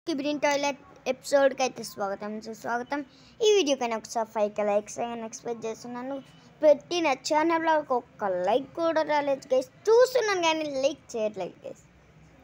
స్కిబిన్ toilet ఎపిసోడ్కి అయితే సుస్వాగతం. ఈ వీడియోకైనా ఒకసారి 5 లైక్స్ అని ఎక్స్పెక్ట్ చేస్తున్నాను. పెట్టిన ఛానల్లో ఒక్క లైక్ కూడా రాలేదు గైస్. చూస్తున్నాను కానీ లైక్ చేయట్లేదు గైస్.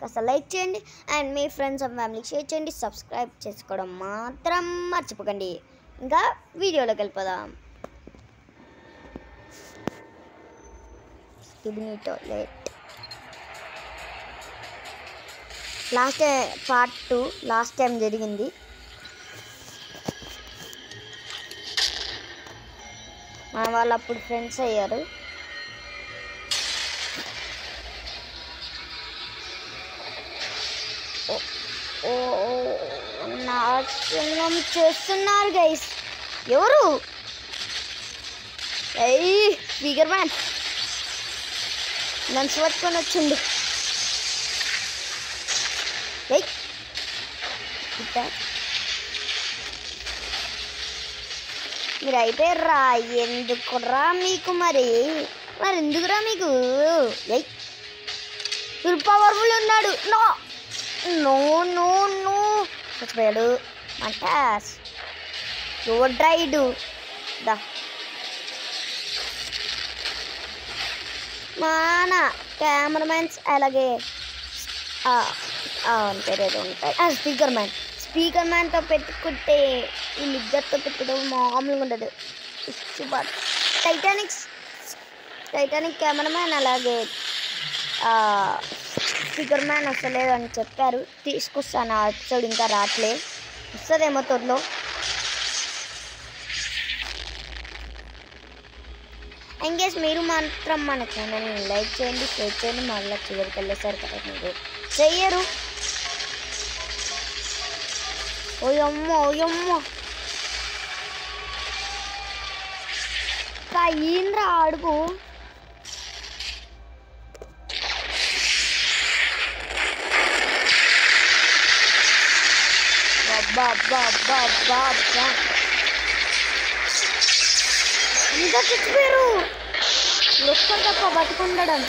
కాస్త లైక్ చేయండి అండ్ మీ ఫ్రెండ్స్ అండ్ ఫ్యామిలీకి షేర్ చేయండి. సబ్స్క్రైబ్ చేసుకోవడం మాత్రం మర్చిపోకండి. ఇంకా వీడియోలోకి వెళ్ళిపోదాం. స్కిబిన్ టాయిలెట్ పార్ట్ 2 లాస్ట్ టైం జరిగింది. మన వాళ్ళు అప్పుడు ఫ్రెండ్స్ అయ్యారు. నాశనం చేస్తున్నారు గైస్. ఎవరు? స్పీకర్ మ్యాన్ నన్ను పట్టుకొని వచ్చిండు. మీరు అయిపోయారా? ఎందుకురా మీకు మరి ఎందుకురా మీకు? మీరు పవర్ఫుల్ ఉన్నాడు. నో నో నో నో చచ్చిపోయాడు. మంటాస్ ఓవర్ డ్రైడ్ దా మన కెమెరామెన్స్ అలాగే పేరేదో ఉంటాయి. స్పీకర్ మ్యాన్తో పెట్టుకుంటే వీళ్ళిద్దరితో పెట్టుకుంటే మామూలుగా ఉండదు. టైటానిక్ కెమెరామ్యాన్ అలాగే స్పీకర్ మ్యాన్ వస్తలేదు అని చెప్పారు. తీసుకొస్తాను. ఆ ఎపిసోడ్ ఇంకా రావట్లే, వస్తుందేమో త్వరలో. ఇంకేస్ మీరు మాత్రం మన ఛానల్ని లైక్ చేయండి, షేర్ చేయండి. మళ్ళీ చివరికి వెళ్ళేసరికి కదా మీరు చెయ్యరు. ఓయమ్మో ఏంద్రా అడుగు. ఇంకా చచ్చిపోయారు. లొక్కలు తప్ప బతుకుండడం.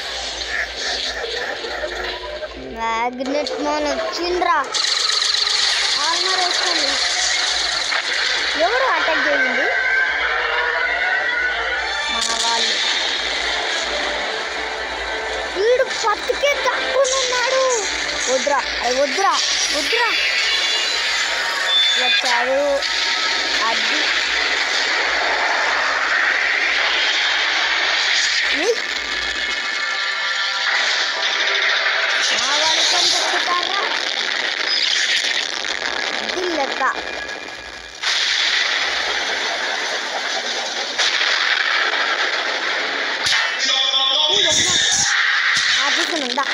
మ్యాగ్నెట్ మోన్ వచ్చిండ్రా. ఆల్మర్ వేసుకోండి. ఎవరు అటాక్ చేయండి? మన వాళ్ళు. వీడు పత్తికే తక్కువన్నాడు. వద్దురా వచ్చాడు. అది చెప్తారా లెక్క. ఆఫీసునుందా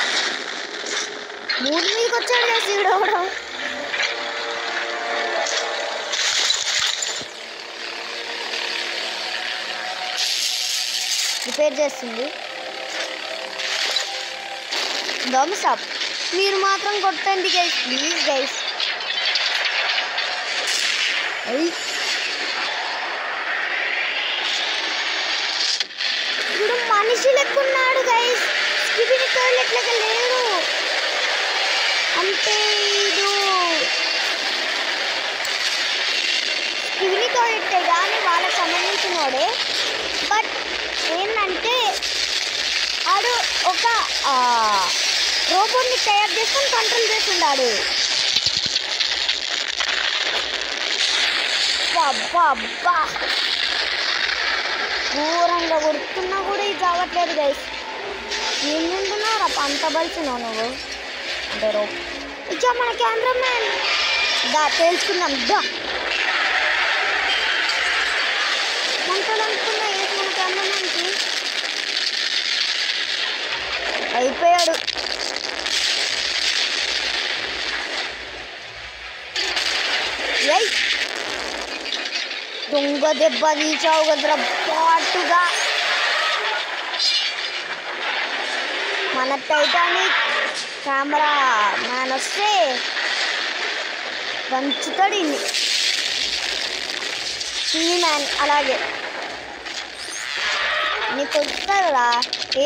3 మీదకి వచ్చాడు సీడవడం. రిపేర్ చేస్తుంది. Thumbs up. మీరు మాత్రం కొట్టండి గైస్, ప్లీజ్ గైస్. ఇప్పుడు మనిషి లెక్కున్నాడు గైస్. స్కిబిన్ టాయిలెట్ లెక్క లేడు. అంటే ఇది స్కిబిన్ టాయిలెట్ కానీ వాళ్ళకి సంబంధించిన వాడే. బట్ ఏంటంటే ఆడు ఒక రోబోట్ని తయారు చేసుకొని కంట్రోల్ చేస్తున్నాడు. అబ్బా ఘోరంగా కొడుతున్నా కూడా ఇది కావట్లేదు గైస్. ఏం తింటున్నారా? అంత బలిసినావు నువ్వు అంటే ఇచ్చా మన కెమెరామ్యాన్. తెలుసుకుందాం దా. మంటలనుకున్నా ఏంటి మన కెమెరామ్యాన్కి? అయిపోయాడు. దొంగ దెబ్బ తీసావు కదరా పాటుగా. మన టైటానిక్ కెమెరా మ్యాన్ వస్తే పంచుతాడు. టీవీ మ్యాన్ అలాగే నీకు వస్తుందా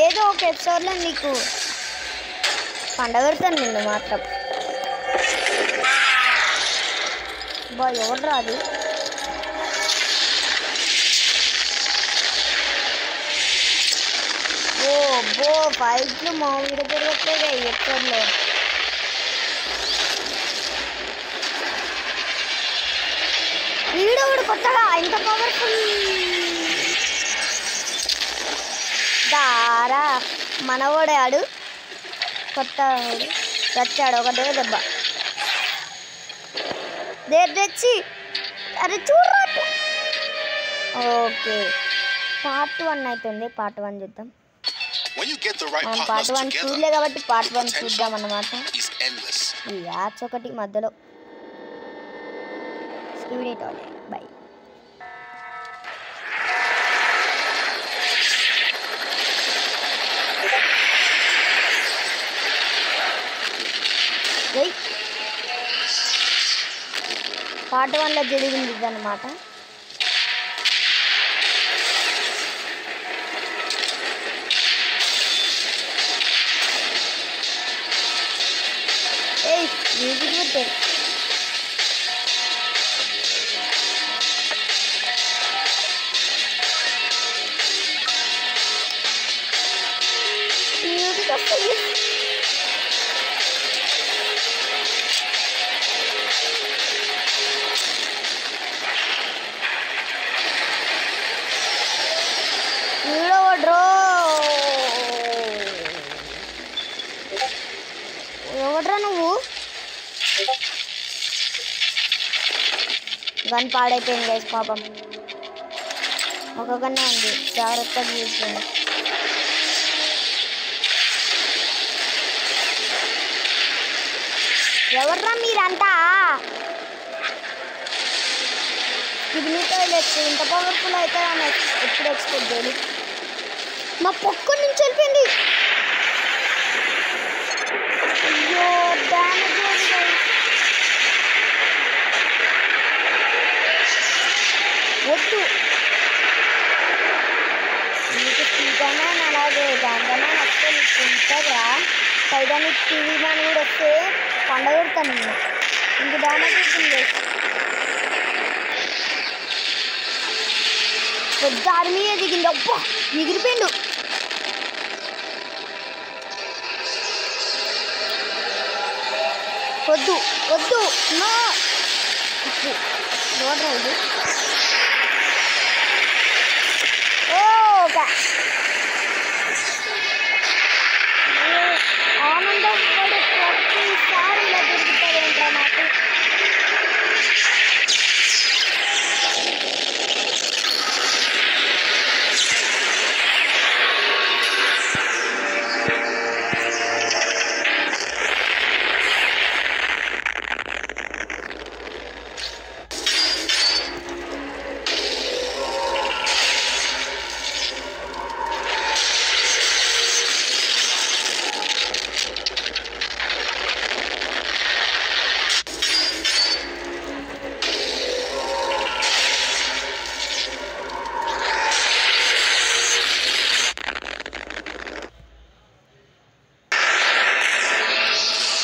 ఏదో ఒక ఎపిసోడ్లో నీకు పండగడతాను నిన్ను మాత్రం. బా ఎవరు రాదు. ఓ బో ఫైట్లు మామూలుగా జరగట్లేదు ఎక్కడలో. వీడు కొత్తగా ఇంత పవర్ఫుల్ దారా మనవాడే ఆడు కొత్త వచ్చాడు. ఒకటే దెబ్బ తెచ్చి అరే చూడరా. ఓకే పార్ట్ 1 అవుతుంది. పార్ట్ 1 చూద్దాం. పార్ట్ 1 చూడలే కాబట్టి పార్ట్ 1 చూద్దాం అన్నమాట. ఈ యాడ్స్ ఒకటి మధ్యలో బై. పార్ట్ 1లో జరిగింది ఇదన్నమాట. మ్యూజిక్ పెట్టారు. మ్యూజిక్ వస్తుంది. ఎవడ్రా నువ్వు? గన్ పాడైపోయింది గైస్ పాపం. ఒక గన్నే ఉంది, జాగ్రత్తగా యూజ్ చేయండి. ఎవర్రా మీరంతా? కిడ్నీ టాయిలెట్స్ ఇంత పవర్ఫుల్ అయితే ఎప్పుడు ఎక్స్పెక్ట్ చేయాలి. మా పక్క నుంచి వెళ్ళిపోయింది. అయ్యో డ్యామేజ్ వద్దు. నీకు టీగానే అలాగే దాంట్లోనే నచ్చే నీకు ఉంటుందిరా. పైగా నీకు టీవీ మ్యాన్ కూడా వస్తే పండగ పెడతాను నేను. ఇంక డ్యామేజ్ అవుతుంది. పెద్ద ఆర్మీ దిగింది. అబ్బా ఎగిరిపోయిండు. వద్దు వద్దు నో. రోడ్రా ఇది. ఓకే ఆనందం పడే ప్రతిసారి ఇలా దొరుకుతుంది ఏంట్రా నాకు.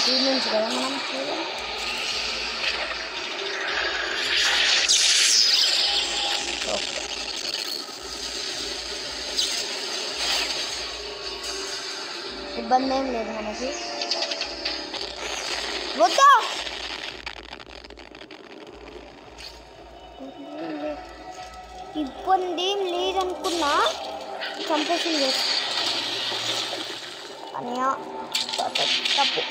దీని కదా మనం చూడాలి. ఇబ్బంది ఏం లేదు మనకి. వద్దా ఇబ్బంది ఏం లేదనుకున్నా. చంపేసింది అనియా తప్పు.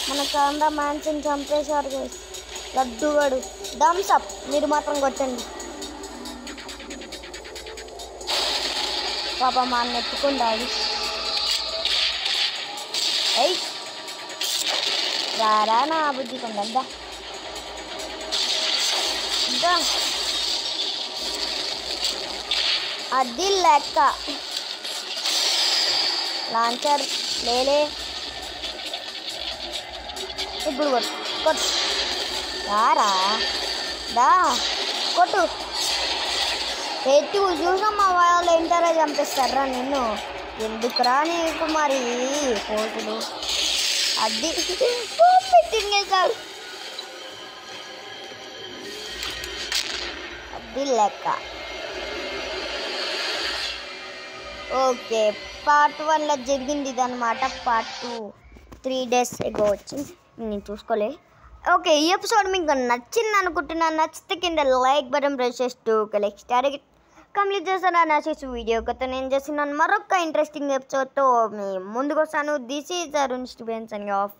మన కాందా మ్యాన్సన్ చంపేశారు గైస్. లడ్డుగాడు థమ్స్ అప్. మీరు మాత్రం కొట్టండి. పాప మా అన్న ఎత్తుకుండాలి. అయ్యి రారా నా బుద్ధి కొండందా. అది లెక్క. లాంచర్ లేలే. ఇప్పుడు కొట్టు. రారా దా కొట్టు ఎత్తు చూసమ్మా వాళ్ళు ఎంటారా చంపిస్తారా నిన్ను ఎందుకురా నీకు మరి పోతులు అది పెట్టింగేశాడు అది లెక్క ఓకే పార్ట్ 1లో జరిగింది ఇదనమాట పార్ట్ 2 3 days ఎగో వచ్చింది నేను చూసుకోలే ఓకే ఈ ఎపిసోడ్ మీకు నచ్చింది అనుకుంటున్నాను నచ్చితే కింద లైక్ బటన్ ప్రెస్ చేస్తూ నెక్స్ట్ టార్గెట్ కంప్లీట్ చేస్తాను నా చేసి వీడియో కొత్త నేను చేస్తున్నాను మరొక ఇంట్రెస్టింగ్ ఎపిసోడ్తో మీ ముందుకు వస్తాను this is Arun students and of